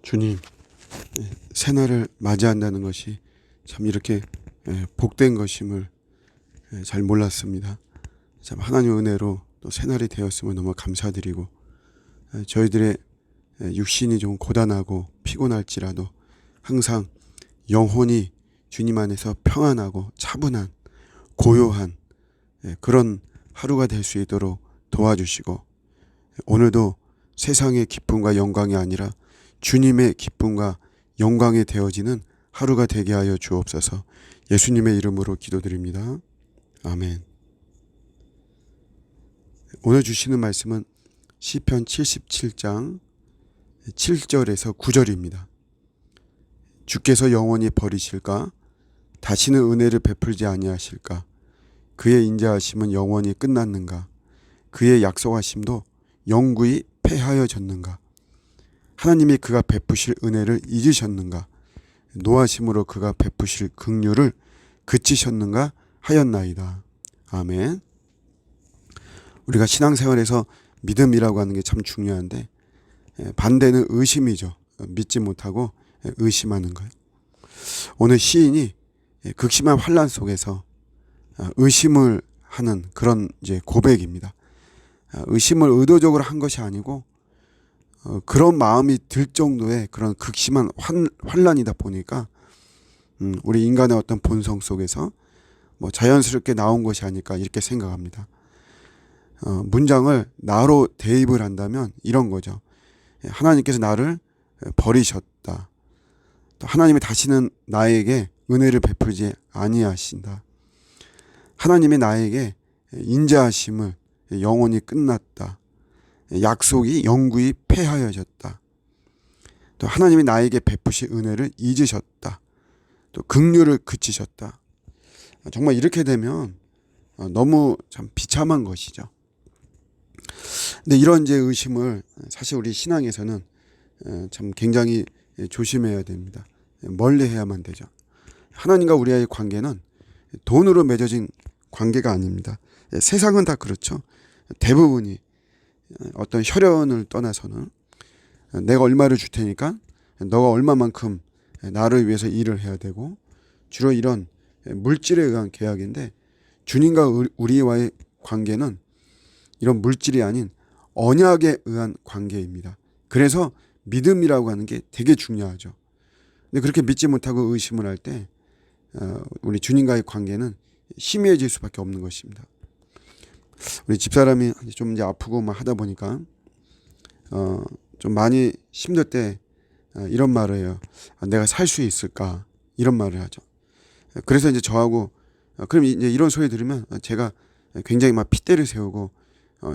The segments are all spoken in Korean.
주님, 새날을 맞이한다는 것이 참 이렇게 복된 것임을 잘 몰랐습니다. 참 하나님의 은혜로 또 새날이 되었음을 너무 감사드리고, 저희들의 육신이 좀 고단하고 피곤할지라도 항상 영혼이 주님 안에서 평안하고 차분한 고요한 그런 하루가 될 수 있도록 도와주시고, 오늘도 세상의 기쁨과 영광이 아니라 주님의 기쁨과 영광이 되어지는 하루가 되게 하여 주옵소서. 예수님의 이름으로 기도드립니다. 아멘. 오늘 주시는 말씀은 시편 77장 7절에서 9절입니다. 주께서 영원히 버리실까? 다시는 은혜를 베풀지 아니하실까? 그의 인자하심은 영원히 끝났는가? 그의 약속하심도 영구히 패하여졌는가? 하나님이 그가 베푸실 은혜를 잊으셨는가? 노하심으로 그가 베푸실 긍휼을 그치셨는가 하였나이다. 아멘. 우리가 신앙생활에서 믿음이라고 하는 게 참 중요한데, 반대는 의심이죠. 믿지 못하고 의심하는 거예요. 오늘 시인이 극심한 환난 속에서 의심을 하는 그런 이제 고백입니다. 의심을 의도적으로 한 것이 아니고 그런 마음이 들 정도의 그런 극심한 환난이다 보니까 우리 인간의 어떤 본성 속에서 뭐 자연스럽게 나온 것이 아닐까 이렇게 생각합니다. 문장을 나로 대입을 한다면 이런 거죠. 하나님께서 나를 버리셨다. 또 하나님이 다시는 나에게 은혜를 베풀지 아니하신다. 하나님이 나에게 인자하심을 영원히 끝났다. 약속이 영구히 패하여졌다. 또 하나님이 나에게 베푸실 은혜를 잊으셨다. 또 긍휼을 그치셨다. 정말 이렇게 되면 너무 참 비참한 것이죠. 근데 이런 이제 의심을 사실 우리 신앙에서는 참 굉장히 조심해야 됩니다. 멀리 해야만 되죠. 하나님과 우리의 관계는 돈으로 맺어진 관계가 아닙니다. 세상은 다 그렇죠. 대부분이 어떤 혈연을 떠나서는 내가 얼마를 줄 테니까 너가 얼마만큼 나를 위해서 일을 해야 되고, 주로 이런 물질에 의한 계약인데, 주님과 우리와의 관계는 이런 물질이 아닌 언약에 의한 관계입니다. 그래서 믿음이라고 하는 게 되게 중요하죠. 근데 그렇게 믿지 못하고 의심을 할 때 우리 주님과의 관계는 희미해질 수밖에 없는 것입니다. 우리 집사람이 좀 이제 아프고 막 하다 보니까 좀 많이 힘들 때 이런 말을 해요. 내가 살 수 있을까? 이런 말을 하죠. 그래서 이제 저하고 그럼 이제 이런 소리 들으면 제가 굉장히 막 핏대를 세우고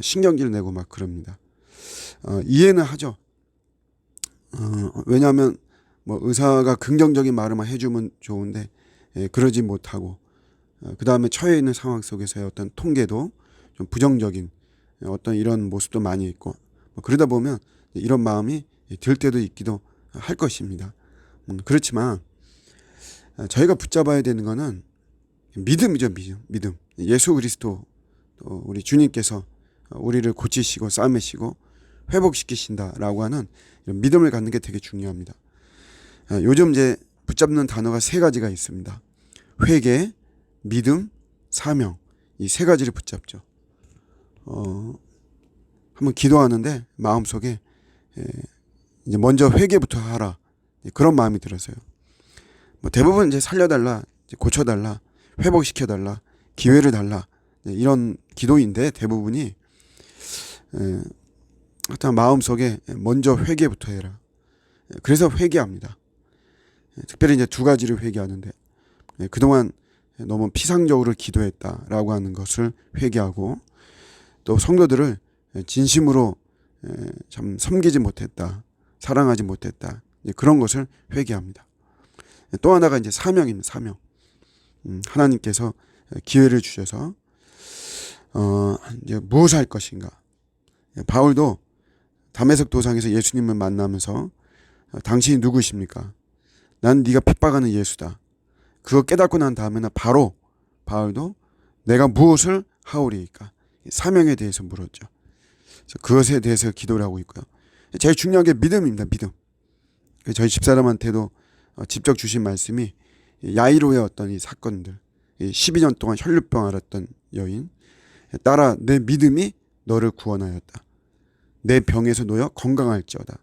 신경질 내고 막 그럽니다. 이해는 하죠. 왜냐하면 뭐 의사가 긍정적인 말을만 해주면 좋은데 그러지 못하고, 그 다음에 처해 있는 상황 속에서의 어떤 통계도 좀 부정적인 어떤 이런 모습도 많이 있고, 그러다 보면 이런 마음이 들 때도 있기도 할 것입니다. 그렇지만 저희가 붙잡아야 되는 것은 믿음이죠. 믿음. 예수 그리스도 또 우리 주님께서 우리를 고치시고 싸매시고 회복시키신다라고 하는 이런 믿음을 갖는 게 되게 중요합니다. 요즘 이제 붙잡는 단어가 세 가지가 있습니다. 회개, 믿음, 사명. 이 세 가지를 붙잡죠. 한번 기도하는데 마음속에 이제 먼저 회개부터 하라. 그런 마음이 들어서요. 뭐 대부분 이제 살려달라, 이제 고쳐달라, 회복시켜달라, 기회를 달라, 이런 기도인데 대부분이 하여튼 마음속에 먼저 회개부터 해라. 그래서 회개합니다. 특별히 이제 두 가지를 회개하는데, 그동안 너무 피상적으로 기도했다라고 하는 것을 회개하고, 또 성도들을 진심으로 참 섬기지 못했다, 사랑하지 못했다, 그런 것을 회개합니다. 또 하나가 이제 사명입니다. 사명. 하나님께서 기회를 주셔서 이제 무엇을 할 것인가. 바울도 다메섹 도상에서 예수님을 만나면서 당신이 누구십니까? 난 네가 핍박하는 예수다. 그거 깨닫고 난 다음에는 바로 바울도 내가 무엇을 하오리이까? 사명에 대해서 물었죠. 그래서 그것에 대해서 기도를 하고 있고요. 제일 중요한 게 믿음입니다. 믿음. 저희 집사람한테도 직접 주신 말씀이 야이로의 어떤 이 사건들, 12년 동안 혈류병 앓았던 여인, 딸아 내 믿음이 너를 구원하였다. 내 병에서 놓여 건강할지어다.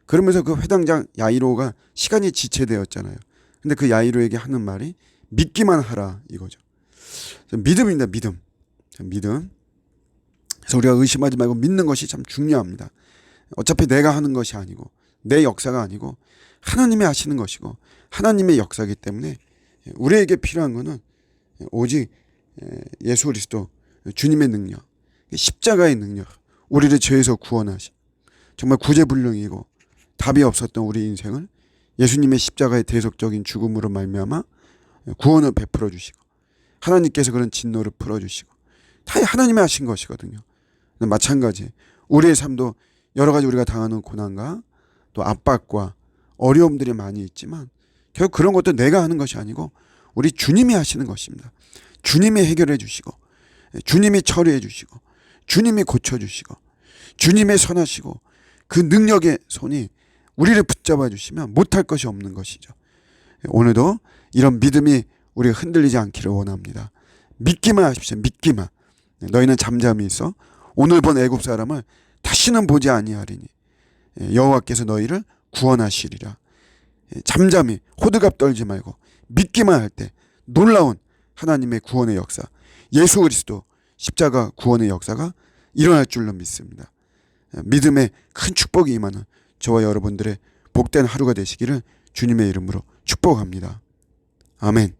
그러면서 그 회당장 야이로가 시간이 지체되었잖아요. 근데 그 야이로에게 하는 말이 믿기만 하라 이거죠. 믿음입니다. 믿음. 그래서 우리가 의심하지 말고 믿는 것이 참 중요합니다. 어차피 내가 하는 것이 아니고 내 역사가 아니고 하나님이 하시는 것이고 하나님의 역사이기 때문에 우리에게 필요한 것은 오직 예수 그리스도 주님의 능력, 십자가의 능력, 우리를 죄에서 구원하신 정말 구제불능이고 답이 없었던 우리 인생을 예수님의 십자가의 대속적인 죽음으로 말미암아 구원을 베풀어 주시고 하나님께서 그런 진노를 풀어주시고 다 하나님이 하신 것이거든요. 마찬가지 우리의 삶도 여러 가지 우리가 당하는 고난과 또 압박과 어려움들이 많이 있지만 결국 그런 것도 내가 하는 것이 아니고 우리 주님이 하시는 것입니다. 주님이 해결해 주시고 주님이 처리해 주시고 주님이 고쳐주시고 주님의 선하시고 그 능력의 손이 우리를 붙잡아 주시면 못할 것이 없는 것이죠. 오늘도 이런 믿음이 우리가 흔들리지 않기를 원합니다. 믿기만 하십시오. 믿기만. 너희는 잠잠히 있어 오늘 본 애굽 사람을 다시는 보지 아니하리니 여호와께서 너희를 구원하시리라. 잠잠히 호들갑 떨지 말고 믿기만 할 때 놀라운 하나님의 구원의 역사, 예수 그리스도 십자가 구원의 역사가 일어날 줄로 믿습니다. 믿음의 큰 축복이 임하는 저와 여러분들의 복된 하루가 되시기를 주님의 이름으로 축복합니다. 아멘.